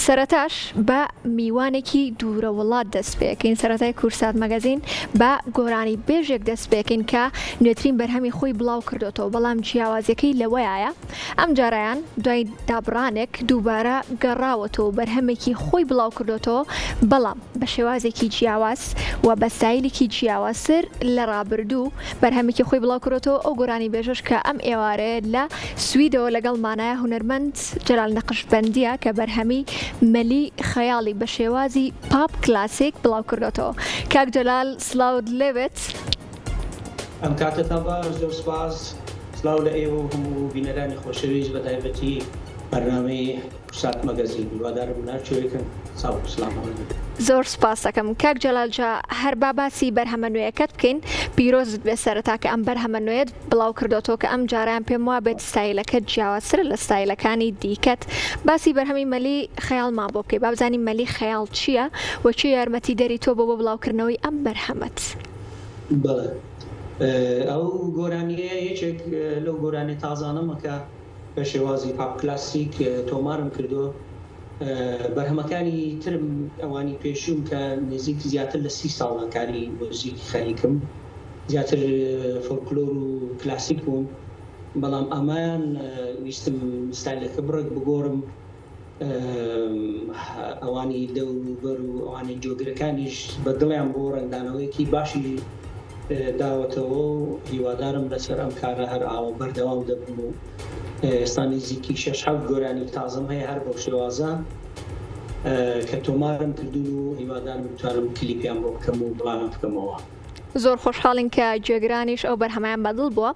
سەرەتاش بە میوانێکی دوورە وڵات دەست پێکەین. سەرەتای کورسات مەگەزین بە گۆرانی بێژێک دەست پێکەین کە نوێترین بەرهەمی خۆی بڵاو کردوێتەوە، بەڵام جیاوازیەکەی لەوەیە ئەم جارایان دوای دابڕانێک دووبارە گەڕاوەتەوە بەرهەمێکی خۆی بڵاو کردوێتەوە، بەڵام بە شێوازێکی جیاواز و بە ستایلێکی جیاوازتر لە ڕابردوو بەرهەمێکی خۆی بڵاو کردوێتەوە. ئەو گۆرانی بێژەش کە ئەم ئێوارەیە لە سویدەوە لەگەڵمانایە هونەرمەند جەلال نەقشبەندیە کە بەرهەمی مەلی خەیاڵی بە شێوازی پاپ کلاسیک بڵاو کردوێتەوە. کاک جەلال سلااوت لێبێت. ئەم کاتتان باش، زۆر سپاس. سلااو لە ئێوە هەموو بینەرانی خۆشەویست بە تایبەتی بەرنامەی کورسات مەگەزین. هیوادارم ناچوێکن. سلام زۆر سپاس دەکەم. کاک جەلال جا هەر باسی بەرهەمە نوێیەکەت بکەین. پیرۆزت بێ سەرەتا کە ئەم بەرهەمە نوێت بڵاو کردوێتەوە کە ئەم جاریان پێم وایە بێت ستایلەکەت جیاوازتر لە ستایلەکانی دیکەت. باسی بەرهەمی مەلی خەیاڵمان بۆ بکەی، با بزانین مەلی خەیاڵ چییە و چی یارمەتی دەری تۆ بۆ بڵاوکردنەوەی ئەم بەرهەمەت؟ بەڵێ، ئەو گۆرانیە یەکێک لەو گۆرانی تازانەمە کە بە شێوازی پاپ کلاسیک تۆمارم کردو. بەرهەمەکانی ترم ئەوانی پێشوم کە نزیک زیاتر لە 30 ساڵەکانی مۆزیکی خەریکم، زیاتر فۆلکلۆر و کلاسیک بوون، بەڵام ئەمان ویستم ستایلەکە بڕێک بگۆڕم، ئەوانی دەوروبەر و ئەوانی جۆگرەکانیش بە دڵیان بۆ ڕنگدانەوەیەکی باشی داوەتەوە و هیوادارم لەسەر ئەم کارە هەر ئاوە بەردەوام دەبم و ئێستا نزیکی 6-7 گۆرانی تازەم هەیە هەر بۆ شێوازە کە تۆمارم کردوون و هیوادارم بتوانم کلیپیان بۆ بکەم و بڵاوم بکەمەوە. زۆر خۆشحاڵین کە جێگرانیش ئەو بەرهەمەیان بەدڵ بووە.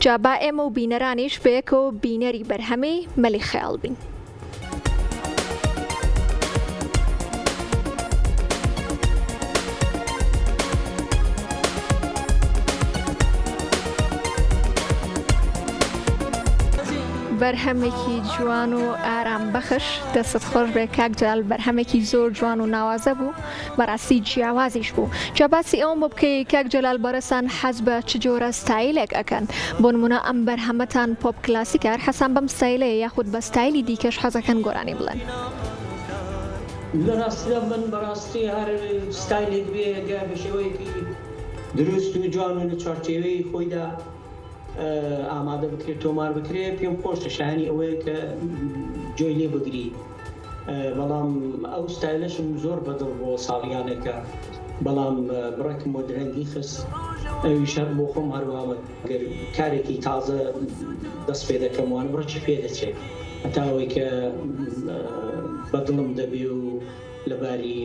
جا با ئێمە و بینەرانیش بەیەکەوە بینەری بەرهەمەی مەلی خەیاڵ بین. بەرهەمێکی جوان و ئارام بەخش، دەستت خۆش بێ کاک جەلال. بەرهەمێکی زۆر جوان و ناوازە بوو، بەڕاستی جیاوازیش بوو. جا باسی ئەوم بۆ بکەی کاک جەلال، بەرەسان حەز بە چ جۆرە ستایلێک ئەکەن؟ بۆ نمونە ئەم بەرهەمەتان پۆپ کلاسیکە، هەر حەسان بەم ستایلەیە یاخود بە ستایلی دیکەش حەزەکەن گۆرانی بڵێن؟ لە ڕاستیدا من بەڕاستی هەر ستایلێک بێ بە شێوەیەکی دروست و جوان و لە چارچێوەی خۆیدا ئامادە بکرێت، تۆمار بکرێت، پێم خۆشە شایانی ئەوەیە کە جۆی لێ بگری. بەڵام ئەو ستایلەشم زۆر بەدڵ بۆ ساڵیانێکە، بەڵام بڕێکم بۆ درەنگی خست، ئەوی شەر بۆ خۆم هەروە کارێکی تازە دەست پێ دەکەم وانە بڕێکی پێ دەچێت، هەتاوەی کە بەدڵم دەبێ و لەباری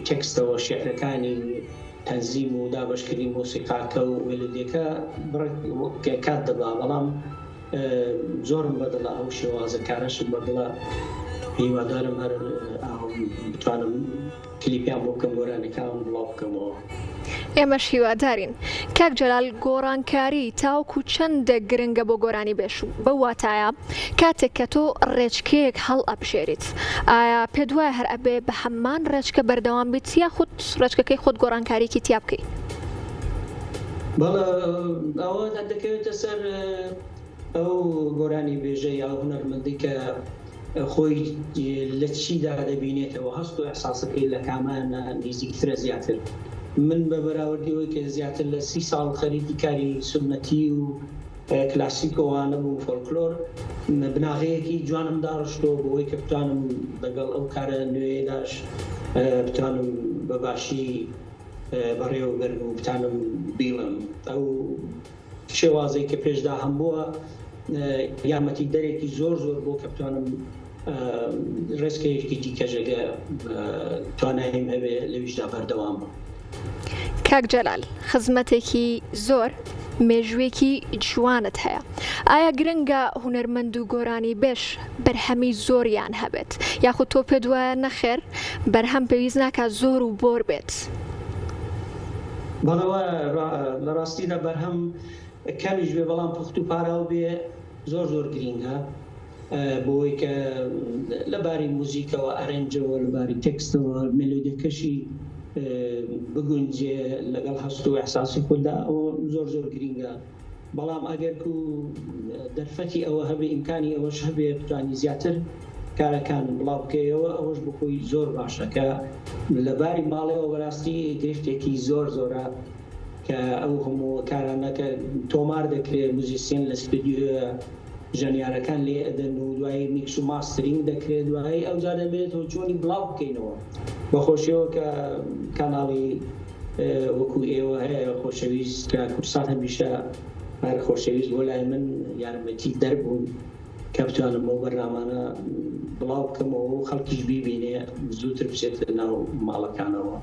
تێکستەوە شێعرەکانی تەنزیم و دابەشکردنی مۆسیقاکە و مێلۆدیەکە کات دەبا، بەڵام زۆرم بەدڵە ئەو شێوازە کارەشم بەدڵە. هیوادارم هەر بتوانم کلیپیان بۆ بکەم، گۆرانەکان بڵاو بکەمەوە. ئێمەش هیوادارین. کاک جەلال، گۆڕانکاری تاوکو چەندە گرنگە بۆ گۆرانی بێشوو؟ بەو واتایە کاتێک کە تۆ ڕێچکەیەک هەڵ ئەبژێریت، ئایا پێت وایە هەر ئەبێ بە هەمان ڕێچکە بەردەوام بیت یاخود ڕێچکەکەی خۆت گۆڕانکاریکی تیا بکەیت؟ بەڵێ، ئەوە دەکەوێتە سەر ئەو گۆرانی بێژە یا هونەرمەندی کە خۆی لە چیدا دەبینێتەوە، هەست و ئەحساسەکەی لە کامانە نزیکترە زیاتر. من بە بەراوردیەوەی کە زیاتر لە 30 ساڵ خەریکی کاری سنەتی و کلاسیکەوانە بوو، فۆلکلۆر، بناغەیەکی جوانم داڕشتەوە بۆەوەی کە بتوانم لەگەڵ ئەو کارە نوێداش بتوانم بە باشی بەڕێوەبەرم و بتانم بیڵم. ئەو شێوازەی کە پێشدا هەم بووە یارمەتی دەرێکی زۆر بۆ کە بتوانم ڕێزکەیەکی دیکەژەگە توانایم هەبێ لەویشدا بەردەوام بوو. کاک جەلال، خزمەتێکی زۆر مێژوێکی جوانت هەیە. ئایا گرنگە هونەرمەند و گۆرانی بێش بەرهەمی زۆریان هەبێت، یاخود تۆ پێت وایە نەخێر بەرهەم پێویست ناکات زۆر و بۆر بێت؟ بەڵەوە لە ڕاستیدا بەرهەم کەمیش بێ بەڵام پوخت و پاراو بێ زۆر گرینگە، بۆی کە لەباری موزیکەوە، ئەرێنجەوە، لەباری تێکستەوە، مێلۆدیەکەشی بگونجێ لەگەڵ هەست و ئەحساسی خۆدا، ئەوە زۆر گرینگە. بەڵام ئەگەر و دەرفەتی ئەوە هەبێ، ئیمکانی ئەوەش هەبێ بتوانی زیاتر کارەکان بڵاو بکەیەوە ئەوەش بخۆی زۆر باشە کە لەباری ماڵەوە بەڕاستی گرفتێکی زۆرە کە ئەو هەموو کارانەکە تۆمار دەکرێت موزیسین لە ستودیۆ ژەنیارەکان لێ ئەدەن و دوایی میکس و ماسترینگ دەکرێت دوایی ئەو جا دەبێتەوە چۆنی بڵاو بکەینەوە بەخۆشیەوە کە کاناڵی وەکو ئێوە هەیە خۆشەویست کە کورسان هەمیشە هەر خۆشەویست بۆ لای من یارمەتی دەربوون کە بتوانم بۆ بەرنامانە بڵاو بکەمەوە و خەڵکیش بیبینێ زووتر بچێتە ناو ماڵەکانەوە.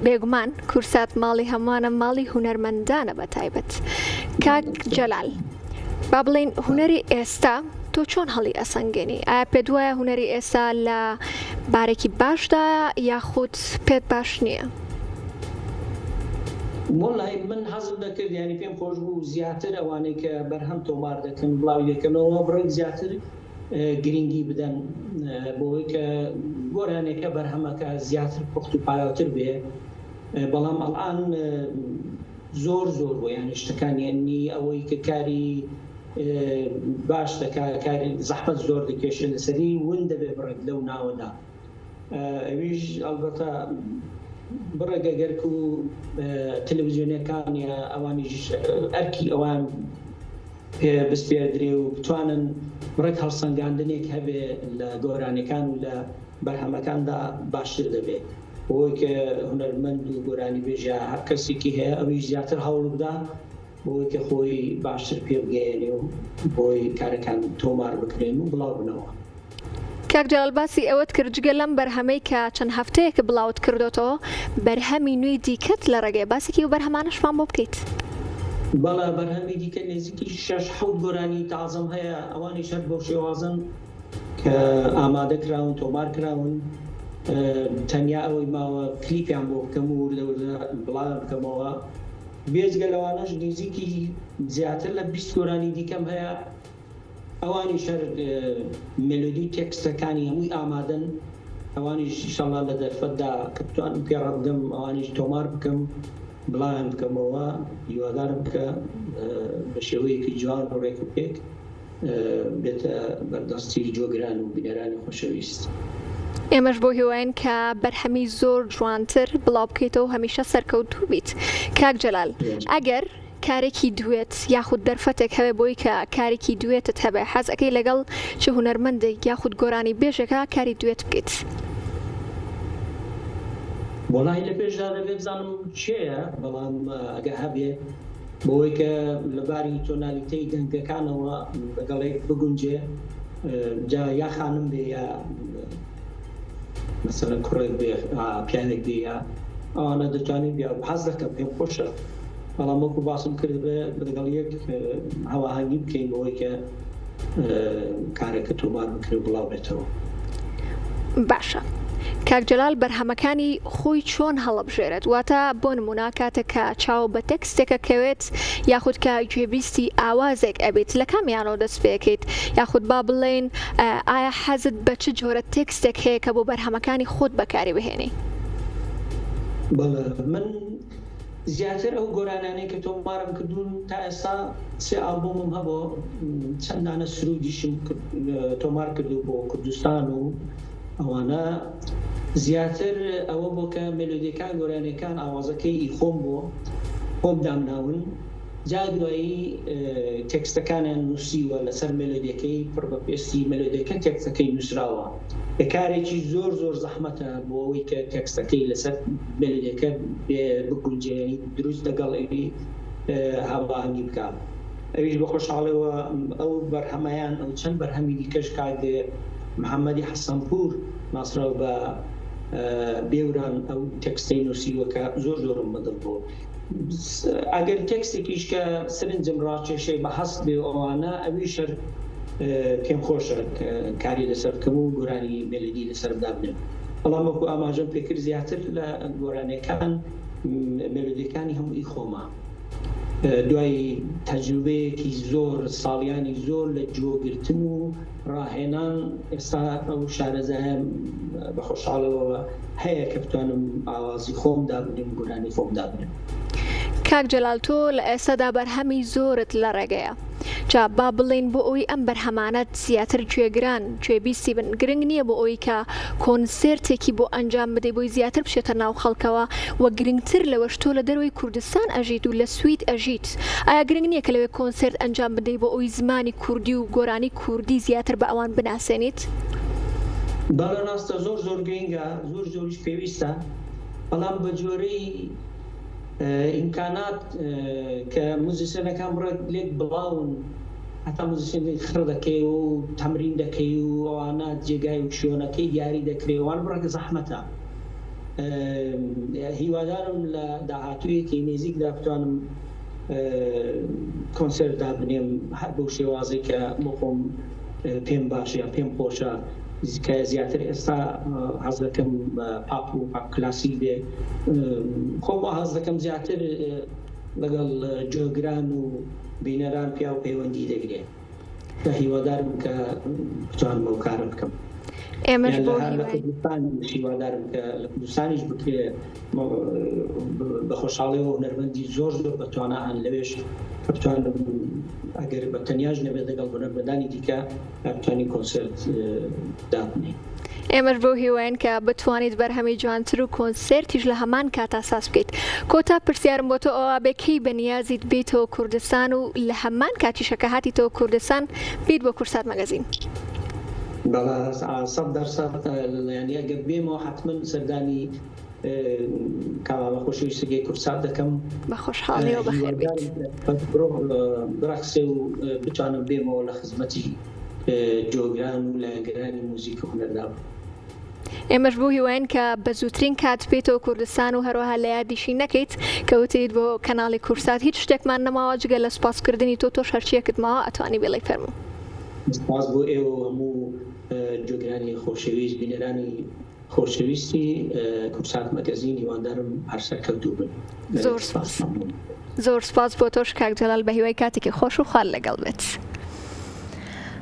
بێگومان کورسات ماڵی هەمووانە ماڵی هونەرمەندانە بە تایبەت. کاک جەلال با بڵێن هونەری ئێستا تۆ چۆن هەڵی ئەسەنگێنی؟ ئایا پێت وایە هونەری ئێستا لە بارێکی باشدایە یاخود پێت باش نییە؟ وڵای من حەزم دەکرد ینی پێم خۆش بوو زیاتر ئەوانەی کە بەرهەم تۆمار دەکەن بڵاوی دەکەنەوە بڕێک زیاتر گرنگی بدەن بۆی کە گۆرانێکە بەرهەمەکە زیاتر پوخت و پایاوتر بێ بەڵام ئەڵان زۆر بۆ یانی شتەکانیانی ئەوەی کە کاری باش دەکات کاری زەحمەت زۆر دەکێشێ لەسەری ون دەبێ بڕێک لەو ناوەدا ئەویش ئەلبەتە بڕێگە گەرک و تەلەڤیزیۆنەکان یا ئەوانیش ئەرکی ئەوان پێ بسپێردرێ و بتوانن بڕێک هەڵسەنگاندنێک هەبێ لە گۆرانەکان و لە بەرهەمەکاندا باشتر دەبێت بۆی کە هونەرمەند و گۆرانی بێژە هەر کەسێکی هەیە ئەویش زیاتر هەوڵ بدا بۆی کە خۆی باشتر پێ بگەێنێ و بۆی کارەکان تۆمار بکرێن و بڵاو بنەوە. کاک جەلال باسی ئەوەت کرد جگە لەم بەرهەمەی کە چەند هەفتەیەکە بڵاوت کردوتەوە بەرهەمی نوێی دیکەت لە ڕێگەی باسێکی و بەرهەمانەشمان بۆ بکەیت. بەڵا بەرهەمی دیکە نزیکی 6-7 گۆرانی تازەم هەیە ئەوانی شەر بۆ شێوازن کە ئامادە کراون تۆمار کراون تەنیا ئەوەی ماوە کلیپیان بۆ بکەم و وردەوردە بڵاو بکەمەوە بێجگە لەوانەش نزیکی زیاتر لە 20 گۆرانی دیکەم هەیە ئەوانی شەر مێلۆدی تێکستەکانی هەمووی ئامادەن ئەوانیش ئینشاڵڵا لە دەرفەتدا کە بتوانم پێڕە بدەم ئەوانیش تۆمار بکەم بڵاویان بکەمەوە هیوادارم کە بە شێوەیەکی جوان و ڕێک و پێک بێتە بەردەستی جۆگران و بینەرانی خۆشەویست. ئێمەش بۆ هیواین کە بەرهەمی زۆر جوانتر بڵاو بکەیتەوە هەمیشە سەرکەوتوو بیت. کاک جەلال ئەگەر کارێکی دوێت یاخود دەرفەتێک هەبێ بۆی کە کارێکی دوێتت هەبێ حەزەکەی لەگەڵ چ هونەرمەندێک یاخود گۆرانی بێژێکە کاری دوێت بکەیت؟ وەڵای لە پێشدا دەبێت بزانم چێیە بەڵام ئەگە هەبێ بۆی کە لەباری تۆنالیتەی دەنگەکانەوە لەگەڵێک بگونجێ جا یا خانم بێ یا مەسەلەن کوڕێک بێ پیاوێک بێ یا ئەوانە دەتوانین بیا حەز دەکەم پێم خۆشە بەڵام وەکو باسم کرد بێ لەگەڵ یەک هەواهەنگی بکەین بۆی کە کارێکە تۆمار بکرێت بڵاو بێتەوە. باشە. کاک جەلال بەرهەمەکانی خۆی چۆن هەڵەبژێرێت؟ واتە بۆ نمونە کاتێک کە چاو بە تێکستێکە کەوێت یاخود کە گوێبیستی ئاوازێک ئەبێت لە کامیانەوە دەست پێکەیت یاخود با بڵێن ئایا حەزت بە چ جۆرە تێکستێک هەیە کە بۆ بەرهەمەکانی خۆت بەکاری بهێنی؟ بەڵێ من زیاتر ئەو گۆرانانەی کە تۆمارم کردوون تا ئێستا 3 ئالبۆمم هەبوو چەندانە سرودیشم تۆمار کردو بۆ کوردستان و ئەوانە زیاتر ئەوە بۆ کە مێلۆدیەکان گۆرانەکان ئاوازەکەی خۆم بۆ خۆم دامناون جا دوایی تێکستەکانیان نووسیوە لەسەر مێلۆدیەکەی پڕ بە پێستی مێلۆدیەکە تێکستەکەی نووسراوە کارێکی زۆر زەحمەتە بۆ ئەوەی کە تێکستەکەی لەسەر مێلۆدیەکە بگونجێنی دروست لەگەڵ ئەوی هاوبانگی بکات. ئەویش بە خۆشحاڵیەوە ئەو بەرهەمەیان ئەو چەند بەرهەمی دیکەش کاردێ محەممەدی حەسەنپور ناسراو بە بێوران ئەو تێکستەی نووسیوەکە زۆرم بەدڵ بۆ ئەگەر تێکستێکیش کە سرنجم ڕاکێشەی بە هەست بێ ئەوانە ئەوی شەر پێم خۆشە کاری لەسەر بکەم و گۆرانی مێلۆدی لەسەر بدابنێم بەڵام وەکو ئاماژەم پێکرد زیاتر لە گۆرانەکان مێلۆدیەکانی هەمووی خۆمە دوای تەجروبەیەکی زۆر ساڵیانی زۆر لە جۆگرتن و ڕاهێنان ئێستا ئەو شارەزایە بە خۆشحاڵەوە هەیە کە بتوانم ئاوازی خۆم دابنێم گۆرانی خۆم دابنێم. کاک جەلال تۆ لە ئێستادا بەرهەمی زۆرت لە ڕێگەیە جا با بڵێن بۆ ئەوی ئەم بەرهەمانەت زیاتر گوێگران گوێبیستی بن گرنگ نییە بۆ ئەوی کە کۆنسێرتێکی بۆ ئەنجام بدەی بۆی زیاتر بشێتە ناو خەڵکەوە و گرنگتر لەوەش تۆ لە دەروی کوردستان ئەژیت و لە سوید ئەژیت ئایا گرنگ نییە کە لەوێ کۆنسێرت ئەنجام بدەی بۆ ئەوی زمانی کوردی و گۆرانی کوردی زیاتر بە ئەوان بناسێنیت؟ بەڵێ ڕاستە زۆر گرنگە زۆریش پێویستە بەڵام بە جۆرەی ئیمکانات کە موزیسیەنەکان بڕێت لێک بڵاون هەتا موزیسیێنی خڕ دەکەی و تەمرین دەکەی و ئەوانە جێگای و شوێنەکەی دیاری دەکرێت وان بڕێکە زەحمەتە هیوادارم لە داهاتوویەکی نێزیکدا بتوانم کۆنسێرتدا بنێم هەر بەو شێوازەی کە بۆ خۆم پێم باشە یا پێم خۆشە کە زیاتر ئێستا حەز دەکەم پاپ و پاپ کلاسیک بێ خۆم حەز دەکەم زیاتر لەگەڵ جۆگران و بینەران پیا و پەیوەندی دەگرێت کە هیوادارم کە بتوانم ئەو کارە بکەم ئێمەش بۆ هیوادارم کە لە کوردستانیش بکرێت بە خۆشحاڵیەوە هونەرمەندی زۆر بەتوانە هەن لەوێش کە بتوانم ئەگەر بە تەنیاش نەبێت لەگەڵ هونەرمەندانی دیکە بتوانین کۆنسێرت دابنێین ئێمەش بۆ هیواین کە بتوانیت بەرهەمی جوانتر و کۆنسێرتیش لە هەمان کاتا ساز بکەیت کۆتا پرسیارم بۆ تۆ ئەوە بێکەی بەنیازیت بێتەوە کوردستان و لە هەمان کاتیشەکە هاتیتەوە کوردستان بیت بۆ کورسات مەگەزین بەڵا 100% ینی ئەگەر بێمەوە حتمما سەردانی کاوە خۆشەویستگەی کورسات دەکەم بە خۆشحاڵیەوە بەخێر بیت بڕاکسێ و بتوانم بێمەوە لە خزمەتی جۆگران و لایەنگەرانی موزیک و هونەردا ئێمەش بۆ هیواین کە بە زووترین کات بێتەوە کوردستان و هەروەها لە یادیشی نەکەیت کەوتیت بۆ کەناڵی کورسات هیچ شتێکمان نەماوە جگە لە سوپاسکردنی تۆ هەرچیەکت ماوە ئەتوانی بێڵێ فەرموو سپاس بۆ ئێوە هەموو جۆگرانی خۆشەویست بینەرانی خۆشەویستی کورسات مەگەزین هیوادارم هەر سەرکەوتوو بن زۆر سپاس بۆ تۆش کاک جەلال بە هیوای کاتێکی خۆش و خاڵ لەگەڵ بێت